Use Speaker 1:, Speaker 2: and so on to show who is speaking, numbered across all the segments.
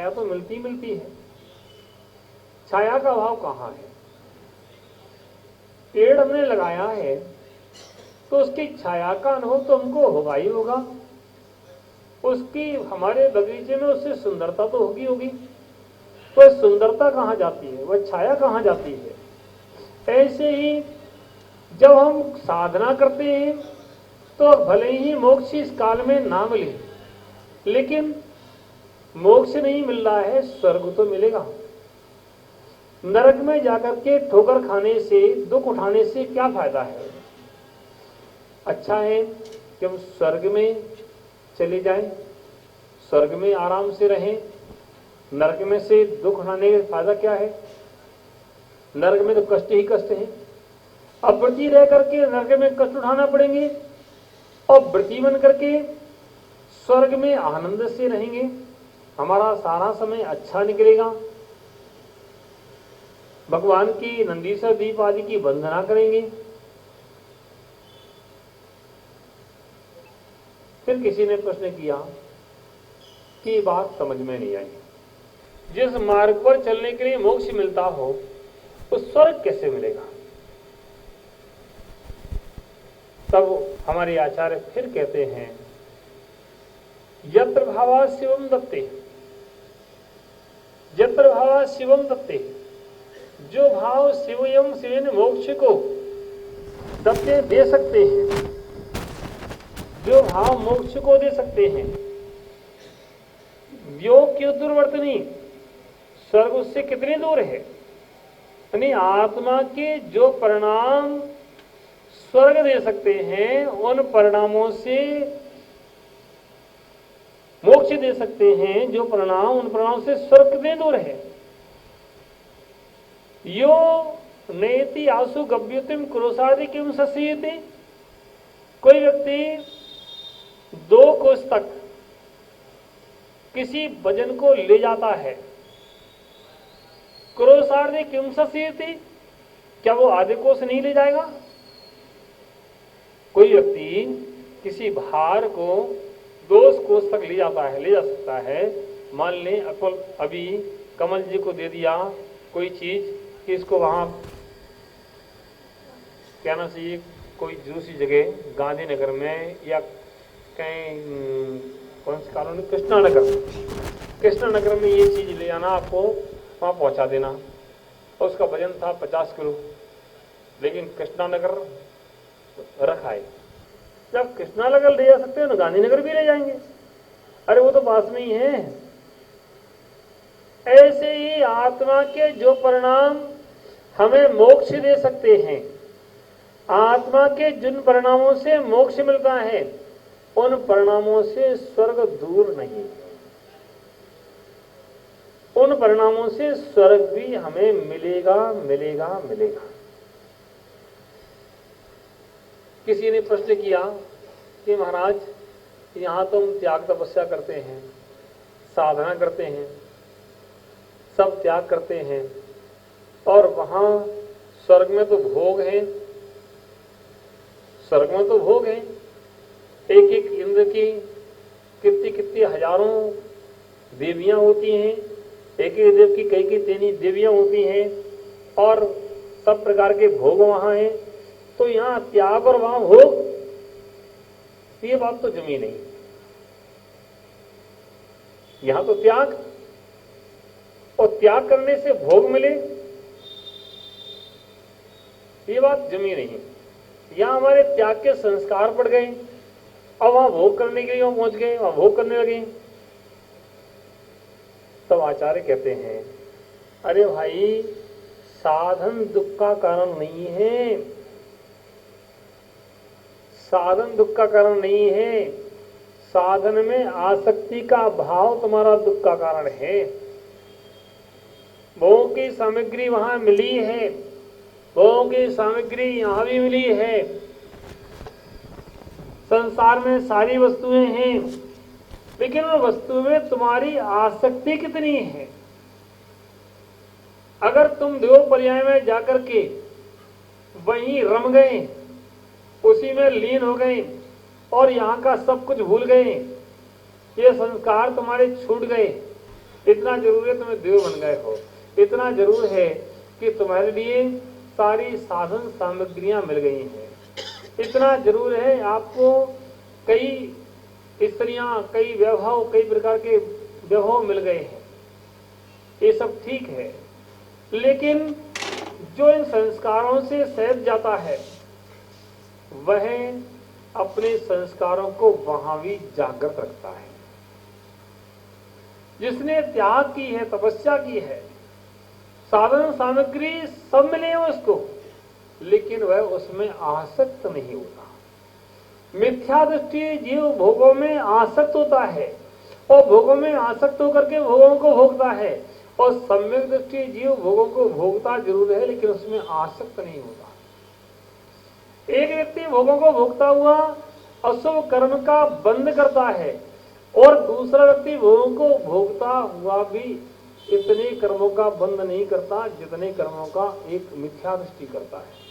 Speaker 1: छाया तो मिलती मिलती है, छाया का अभाव कहाँ है? पेड़ हमने लगाया है तो उसकी छाया का अनुभव तो हमको होगा ही होगा, उसकी हमारे बगीचे में उससे सुंदरता तो होगी होगी। वह सुंदरता कहाँ जाती है, वह छाया कहाँ जाती है? ऐसे ही जब हम साधना करते हैं तो भले ही मोक्ष इस काल में ना मिले, लेकिन मोक्ष नहीं मिल रहा है, स्वर्ग तो मिलेगा। नरक में जाकर के ठोकर खाने से, दुख उठाने से क्या फायदा है? अच्छा है कि हम स्वर्ग में चले जाएं, स्वर्ग में आराम से रहें। नरक में से दुख उठाने का फायदा क्या है? नरक में तो कष्ट ही कष्ट है। अब व्रती रह करके नरक में कष्ट उठाना पड़ेंगे और व्रती बन करके स्वर्ग में आनंद से रहेंगे, हमारा सारा समय अच्छा निकलेगा। भगवान की नंदीश्वर दीप आदि की वंदना करेंगे। फिर किसी ने प्रश्न किया कि ये बात समझ में नहीं आई, जिस मार्ग पर चलने के लिए मोक्ष मिलता हो तो स्वर्ग कैसे मिलेगा? तब हमारे आचार्य फिर कहते हैं, यत्र भावा शिवम दत्ते, यत्र भावा शिवम दत्ते, जो भाव शिवयम शिवेन मोक्ष को दत्ते दे सकते हैं, जो भाव मोक्ष को दे सकते हैं, योग की दुर्वर्तनी, स्वर्ग उससे कितनी दूर है? यानी आत्मा के जो परिणाम स्वर्ग दे सकते हैं, उन परिणामों से मोक्ष दे सकते हैं, जो परिणाम उन परिणामों से स्वर्ग कितने दूर है? यो नेति आसु गव्युतिम क्रोशादि किम ससीयते। कोई व्यक्ति 2 कोस तक किसी वजन को ले जाता है, क्रोशादि किम ससीयते, क्या वो आधे कोस नहीं ले जाएगा? कोई व्यक्ति किसी भार को 2 कोस तक ले जाता है, ले जा सकता है। मान लें अभी कमल जी को दे दिया कोई चीज कि इसको वहां कहना चाहिए कोई दूसरी जगह गांधीनगर में या कहीं कौन सी कॉलोनी, कृष्णानगर में ये चीज ले जाना, आपको वहां पहुंचा देना। और उसका वजन था 50 किलो, लेकिन कृष्णानगर रखा है। जब कृष्णानगर ले जा सकते हैं तो गांधीनगर भी ले जाएंगे, अरे वो तो पास में ही है। ऐसे ही आत्मा के जो परिणाम हमें मोक्ष दे सकते हैं, आत्मा के जिन परिणामों से मोक्ष मिलता है, उन परिणामों से स्वर्ग दूर नहीं, उन परिणामों से स्वर्ग भी हमें मिलेगा मिलेगा मिलेगा। किसी ने प्रश्न किया कि महाराज यहां तो हम त्याग तपस्या करते हैं, साधना करते हैं, सब त्याग करते हैं, और वहां स्वर्ग में तो भोग है, स्वर्ग में तो भोग है, एक एक इंद्र की कितनी कितनी हजारों देवियां होती हैं, एक एक देव की कई कई तेनी देवियां होती हैं, और सब प्रकार के भोग वहां हैं। तो यहां त्याग और वहां भोग, ये बात तो जमी नहीं। यहां तो त्याग, और त्याग करने से भोग मिले, ये बात जमी नहीं। यहां हमारे त्याग के संस्कार पड़ गए और वहां भोग करने के लिए वहां पहुंच गए, वहां भोग करने लगे। तब आचार्य कहते हैं, अरे भाई साधन दुख का कारण नहीं है, साधन दुख का कारण नहीं है, साधन में आसक्ति का भाव तुम्हारा दुख का कारण है। भोग की सामग्री वहां मिली है, भोग की सामग्री यहां भी मिली है, संसार में सारी वस्तुएं हैं, लेकिन उन वस्तु में तुम्हारी आसक्ति कितनी है? अगर तुम देव पर्याय में जाकर के वहीं रम गए, उसी में लीन हो गए और यहां का सब कुछ भूल गए, ये संस्कार तुम्हारे छूट गए, इतना जरूर है तुम्हें देव बन गए हो, इतना जरूर है कि तुम्हारे लिए सारी साधन सामग्रियां मिल गई हैं, इतना जरूर है आपको कई स्त्रियां, कई वैभव, कई प्रकार के वैभव मिल गए हैं, ये सब ठीक है। लेकिन जो इन संस्कारों से सहज जाता है वह अपने संस्कारों को वहां भी जागृत रखता है। जिसने त्याग की है, तपस्या की है, साधन सामग्री सब मिले हैं उसको, लेकिन वह उसमें आसक्त नहीं होता। मिथ्या दृष्टि जीव भोगों में आसक्त होता है और भोगों में आसक्त होकर के भोगों को भोगता है, और सम्यक दृष्टि जीव भोगों को भोगता जरूर है लेकिन उसमें आसक्त नहीं होता। एक व्यक्ति भोगों को भोगता हुआ अशुभ कर्म का बंद करता है और दूसरा व्यक्ति भोगों को भोगता हुआ भी इतने कर्मों का बंद नहीं करता जितने कर्मों का एक मिथ्या दृष्टि करता है।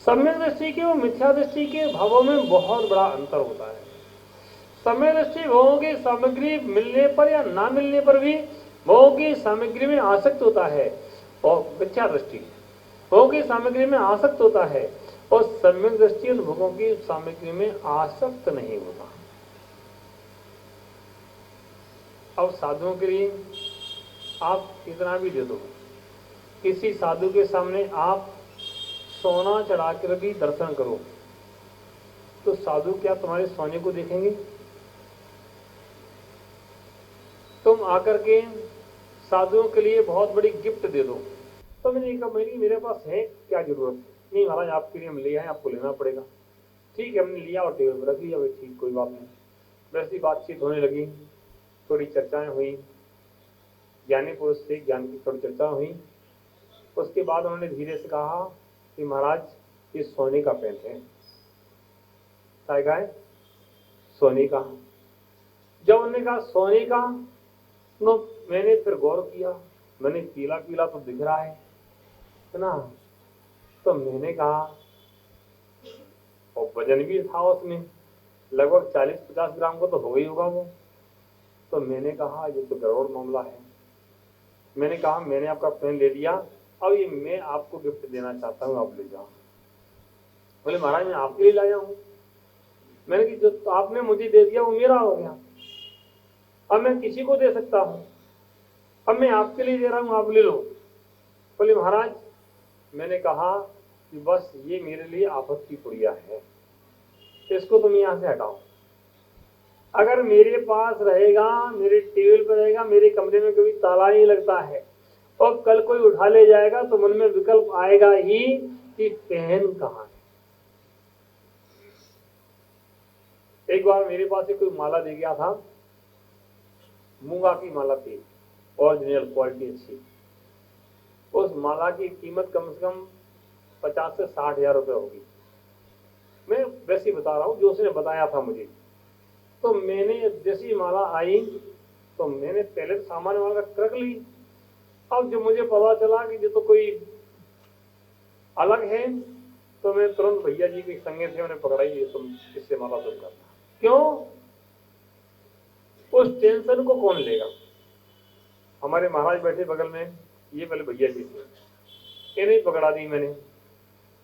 Speaker 1: सम्यक दृष्टि के और मिथ्या दृष्टि के भावों में बहुत बड़ा अंतर होता है। सम्यक दृष्टि भोगों की सामग्री मिलने पर या ना मिलने पर भी भोगों की सामग्री में आसक्त होता है, और मिथ्या दृष्टि भोगों की सामग्री में आसक्त होता है और सम्यक दृष्टि उन भोगों की सामग्री में आसक्त नहीं होता। अब साधुओं के लिए आप इतना भी दे दो, किसी साधु के सामने आप सोना चढ़ाकर भी दर्शन करो तो साधु क्या तुम्हारे सोने को देखेंगे? तुम आकर के साधुओं के लिए बहुत बड़ी गिफ्ट दे दो तो मैंने कहा मेरे पास है क्या जरूरत? नहीं महाराज आपके लिए हम ले आए, आपको लेना पड़ेगा। ठीक है, हमने लिया और टेबल पर रख लिया, भाई ठीक, कोई बात नहीं। वैसी बातचीत होने लगी, थोड़ी चर्चाएं हुई, ज्ञानी पुरुष से ज्ञान की थोड़ी चर्चा हुई। उसके बाद उन्होंने धीरे से कहा कि महाराज ये सोने का पेंट है। काय का है? सोने का। जब उन्होंने कहा सोने का तो मैंने फिर गौर किया, मैंने पीला पीला तो दिख रहा है ना, तो मैंने कहा, और वजन भी था उसमें लगभग 40-50 ग्राम का तो हो ही होगा वो। तो मैंने कहा ये तो गड़बड़ मामला है। मैंने कहा मैंने आपका पेन ले लिया, अब ये मैं आपको गिफ्ट देना चाहता हूँ, आप ले जाओ। बोले महाराज मैं आपके लिए लाया हूँ। मैंने कि जो तो आपने मुझे दे दिया वो मेरा हो गया, अब मैं किसी को दे सकता हूँ, अब मैं आपके लिए दे रहा हूँ, आप ले लो। बोले महाराज मैंने कहा कि बस ये मेरे लिए आफत की पुड़िया है, इसको तुम यहाँ से हटाओ। अगर मेरे पास रहेगा, मेरे टेबल पर रहेगा, मेरे कमरे में कभी ताला नहीं लगता है और कल कोई उठा ले जाएगा तो मन में विकल्प आएगा ही कि पेन कहाँ है। एक बार मेरे पास कोई माला दे गया था, मूंगा की माला थी, ओरिजिनल क्वालिटी अच्छी। उस माला की कीमत कम से कम 50 से 60 हजार रुपये होगी। मैं वैसे बता रहा हूँ जो उसने बताया था मुझे। तो मैंने जैसी माला आई तो मैंने पहले सामान्य माला रख ली। अब जब मुझे पता चला कि ये तो कोई अलग है तो मैं तुरंत भैया जी के संगे थे, मैंने पकड़ाई, ये तुम इससे माला तुम करना। क्यों? उस टेंशन को कौन लेगा? हमारे महाराज बैठे बगल में, ये पहले भैया जी थे, इन्हें पकड़ा दी मैंने,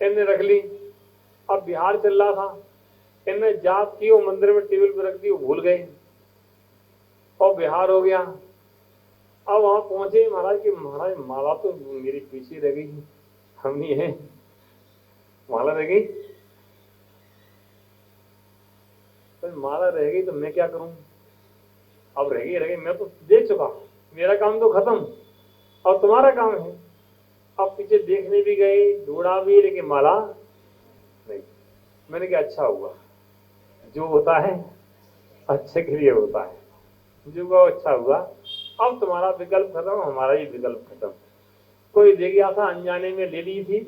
Speaker 1: इन्हें रख ली। अब बिहार चल रहा था, इन्हें जाप की, वो मंदिर में टेबल पर रख दी, वो भूल गए और बिहार हो गया। अब वहां पहुंचे महाराज की, महाराज माला तो मेरी पीछे रह गई, हम ही है, माला रह गई। तो माला रह गई तो मैं क्या करूं? अब रह गई, मैं तो देख चुका, मेरा काम तो खत्म, अब तुम्हारा काम है। अब पीछे देखने भी गए, ढूंढा भी, लेकिन माला नहीं। मैंने कहा अच्छा हुआ, जो होता है अच्छे के लिए होता है, जो हुआ अच्छा हुआ। अब तुम्हारा विकल्प खत्म, हमारा ही विकल्प खत्म। कोई दे गया था, अनजाने में ले ली थी,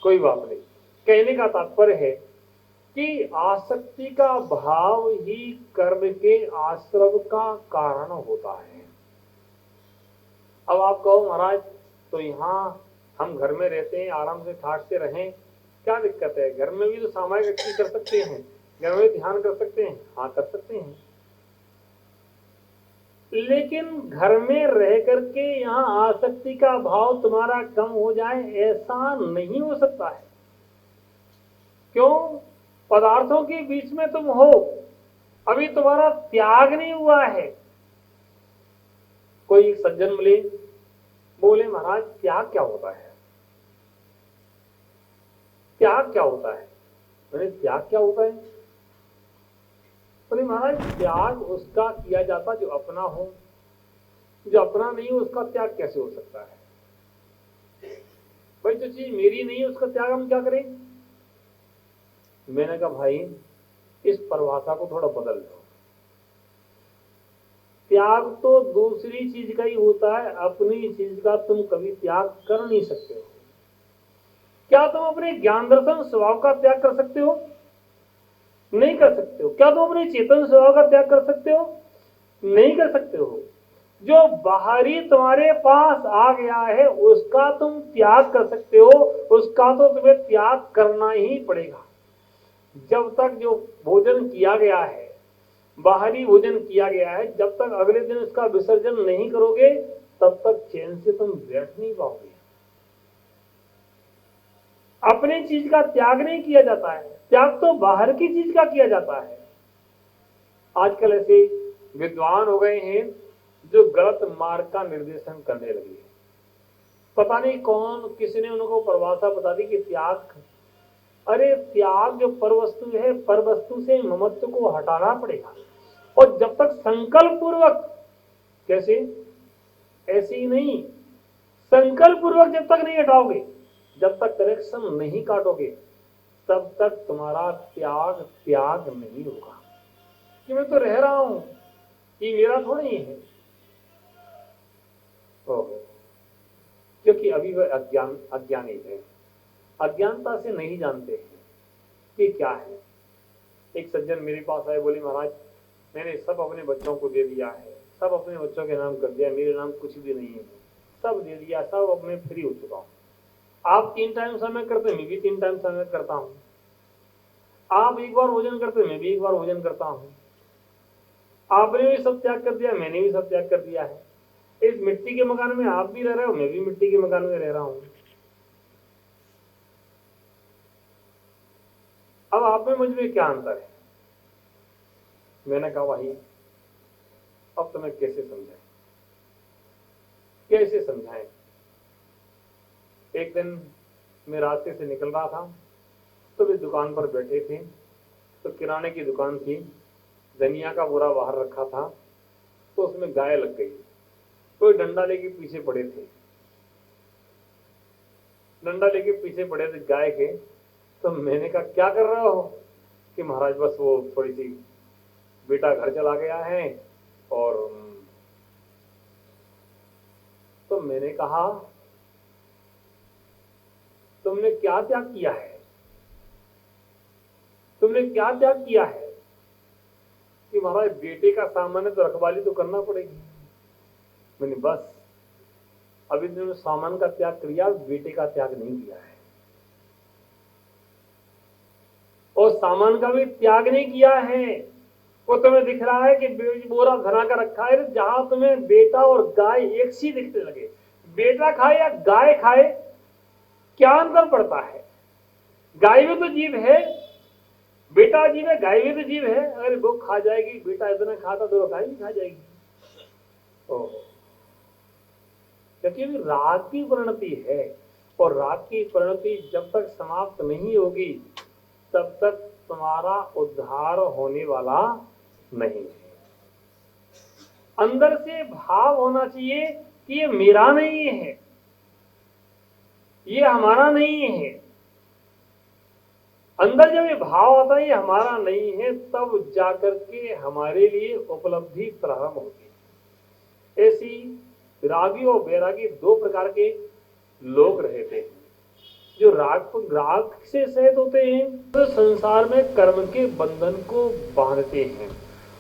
Speaker 1: कोई बात नहीं। कहने का तात्पर्य है कि आसक्ति का भाव ही कर्म के आश्रव का कारण होता है। अब आप कहो महाराज तो यहाँ हम घर में रहते हैं, आराम से ठाट से रहें, क्या दिक्कत है? घर में भी तो सामायिक व्यक्ति कर सकते हैं, घर में ध्यान कर सकते हैं। हाँ कर सकते हैं, लेकिन घर में रह करके यहाँ आसक्ति का भाव तुम्हारा कम हो जाए ऐसा नहीं हो सकता है। क्यों? पदार्थों के बीच में तुम हो, अभी तुम्हारा त्याग नहीं हुआ है। कोई सज्जन मिले, बोले महाराज त्याग क्या होता है? त्याग क्या होता है? मैंने त्याग क्या होता है? बोले महाराज त्याग उसका किया जाता जो अपना हो, जो अपना नहीं हो उसका त्याग कैसे हो सकता है? भाई जो चीज मेरी नहीं है उसका त्याग हम क्या करें? मैंने कहा भाई इस परिभाषा को थोड़ा बदल दो। त्याग तो दूसरी चीज का ही होता है, अपनी चीज का तुम कभी त्याग कर नहीं सकते हो। क्या तुम अपने ज्ञान दर्शन स्वभाव का त्याग कर सकते हो? नहीं कर सकते हो। क्या तुम अपने चेतन स्वभाव का त्याग कर सकते हो? नहीं कर सकते हो। जो बाहरी तुम्हारे पास आ गया है उसका तुम त्याग कर सकते हो, उसका तो तुम्हें त्याग करना ही पड़ेगा। जब तक जो भोजन किया गया है, बाहरी भोजन किया गया है, जब तक अगले दिन उसका विसर्जन नहीं करोगे तब तक चैन से तुम बैठ नहीं पाओगे। अपनी चीज का त्याग नहीं किया जाता है, त्याग तो बाहर की चीज का किया जाता है। आजकल ऐसे विद्वान हो गए हैं जो गलत मार्ग का निर्देशन करने लगे। पता नहीं कौन किसी ने उनको परिभाषा बता दी कि त्याग, अरे त्याग जो परवस्तु है, परवस्तु से ममत्व को हटाना पड़ेगा। और जब तक संकल्प पूर्वक, कैसे? ऐसे ही नहीं, संकल्प पूर्वक जब तक नहीं हटाओगे, जब तक कनेक्शन नहीं काटोगे, तब तक तुम्हारा त्याग त्याग नहीं होगा। कि मैं तो रह रहा हूं, ये मेरा थोड़ा ही है। क्योंकि अभी वह अज्ञानी है, अज्ञानता से नहीं जानते हैं कि क्या है। एक सज्जन मेरे पास आए, बोले महाराज मैंने सब अपने बच्चों को दे दिया है, सब अपने बच्चों के नाम कर दिया, मेरे नाम कुछ भी नहीं है, सब दे दिया, सब अब मैं फ्री हो चुका हूँ। आप 3 टाइम समय करते, मैं भी 3 टाइम समय करता हूँ। आप एक बार भोजन करते, मैं भी एक बार भोजन करता हूँ। आपने भी सब त्याग कर दिया, मैंने भी सब त्याग कर दिया है। इस मिट्टी के मकान में आप भी रह रहे हो, मैं भी मिट्टी के मकान में रह रहा हूं। अब आप में मुझ में क्या अंतर है? मैंने कहा भाई अब तुम्हें कैसे समझाएं, कैसे समझाएं। एक दिन मैं रास्ते से निकल रहा था, तो वे दुकान पर बैठे थे, तो किराने की दुकान थी, धनिया का बोरा बाहर रखा था, तो उसमें गाय लग गई। कोई डंडा लेके पीछे पड़े थे, डंडा लेके पीछे पड़े थे गाय के। तो मैंने कहा क्या कर रहे हो? कि महाराज बस वो थोड़ी सी बेटा घर चला गया है। और तो मैंने कहा तुमने क्या त्याग किया है? तुमने क्या त्याग किया है? कि महाराज बेटे का सामान है तो रखवाली तो करना पड़ेगी। मैंने बस अभी तुमने सामान का त्याग किया, बेटे का त्याग नहीं किया है। और सामान का भी त्याग नहीं किया है। वो तुम्हें दिख रहा है कि बोरा धरा कर रखा है, जहां तुम्हें बेटा और गाय एक सी दिखने लगे, बेटा खाए या गाय खाए क्या अंतर पड़ता है? गाय भी तो जीव है, बेटा जीव है, गाय भी तो जीव है। अगर वो खा जाएगी, बेटा इतना खाता तो गाय भी खा जाएगी। क्योंकि राग की परिणति है, और राग की परिणति जब तक समाप्त नहीं होगी तब तक तुम्हारा उद्धार होने वाला नहीं है। अंदर से भाव होना चाहिए कि ये मेरा नहीं है, ये हमारा नहीं है। अंदर जब ये भाव आता है ये हमारा नहीं है, तब जाकर के हमारे लिए उपलब्धि प्रारंभ होती है। ऐसी रागी और बैरागी 2 प्रकार के लोग रहते हैं। जो राग से सहित होते हैं तो संसार में कर्म के बंधन को बांधते हैं,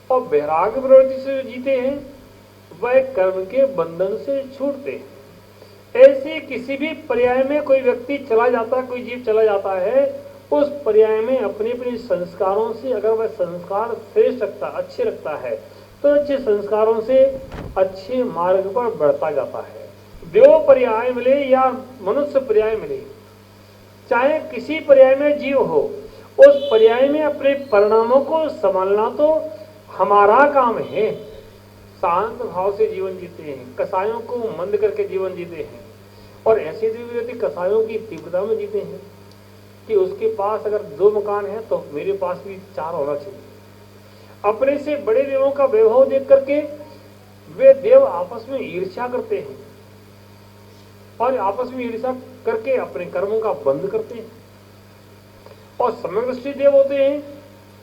Speaker 1: और वैराग्य प्रवृत्ति से जो जीते हैं वह कर्म के बंधन से छूटते हैं। ऐसे किसी भी पर्याय में कोई व्यक्ति चला जाता है, कोई जीव चला जाता है, उस पर्याय में अपने अपने संस्कारों से अगर वह संस्कार श्रेष्ठ रखता, अच्छे रखता है, तो अच्छे संस्कारों से अच्छे मार्ग पर बढ़ता जाता है। देव पर्याय मिले या मनुष्य पर्याय मिले, चाहे किसी पर्याय में जीव हो, उस पर्याय में अपने परिणामों को संभालना तो हमारा काम है। शांत भाव से जीवन जीते हैं, कसायों को मंद करके जीवन जीते हैं, और ऐसे व्यक्ति कसायों की तीव्रता में जीते हैं कि उसके पास अगर 2 मकान है तो मेरे पास भी 4 होना चाहिए। अपने से बड़े देवों का वैभव देख करके वे देव आपस में ईर्ष्या करते हैं और आपस में ईर्ष्या करके अपने कर्मों का बंद करते हैं। और समदृष्टि देव होते हैं,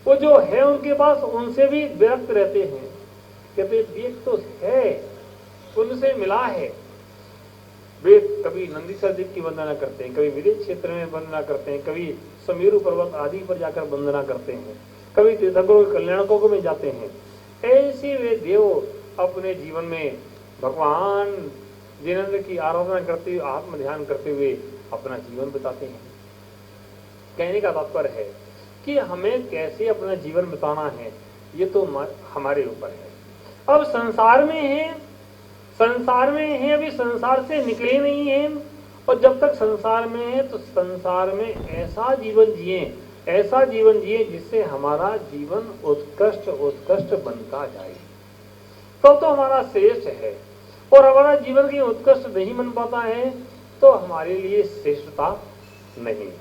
Speaker 1: वो जो है उनके पास उनसे भी विरक्त रहते हैं, कहते देख तो है, उनसे मिला है। वे कभी नंदीश्वर देव की वंदना करते हैं, कभी विदेश क्षेत्र में वंदना करते हैं, कभी समीरु पर्वत आदि पर जाकर वंदना करते हैं, कभी तीर्थंकरों के कल्याणकों में जाते हैं। ऐसे वे देव अपने जीवन में भगवान जिनेंद्र की आराधना करते हुए, आत्म ध्यान करते हुए अपना जीवन बिताते हैं। कहने का तात्पर्य है कि हमें कैसे अपना जीवन बिताना है, ये तो हमारे ऊपर है। अब संसार में है, अभी संसार से निकले नहीं है, और जब तक संसार में है तो संसार में ऐसा जीवन जिए जिससे हमारा जीवन उत्कृष्ट बनता जाए, तो हमारा श्रेष्ठ है। और हमारा जीवन की उत्कृष्ट नहीं बन पाता है तो हमारे लिए श्रेष्ठता नहीं है।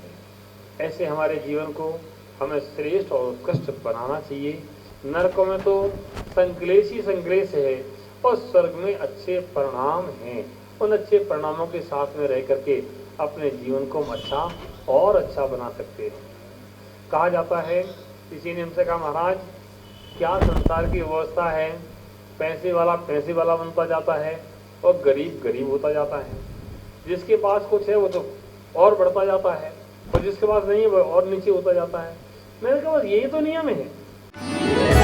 Speaker 1: ऐसे हमारे जीवन को हमें श्रेष्ठ और उत्कृष्ट बनाना चाहिए। नरकों में तो संक्लेश ही संक्लेश है, और स्वर्ग में अच्छे परिणाम हैं। उन अच्छे परिणामों के साथ में रह करके अपने जीवन को अच्छा और अच्छा बना सकते हैं। कहा जाता है, किसी ने हमसे कहा, महाराज क्या संसार की व्यवस्था है, पैसे वाला बनता जाता है और गरीब होता जाता है। जिसके पास कुछ है वो तो और बढ़ता जाता है, और जिसके पास नहीं है वो और नीचे होता जाता है। मैंने कहा बस यही तो नियम है।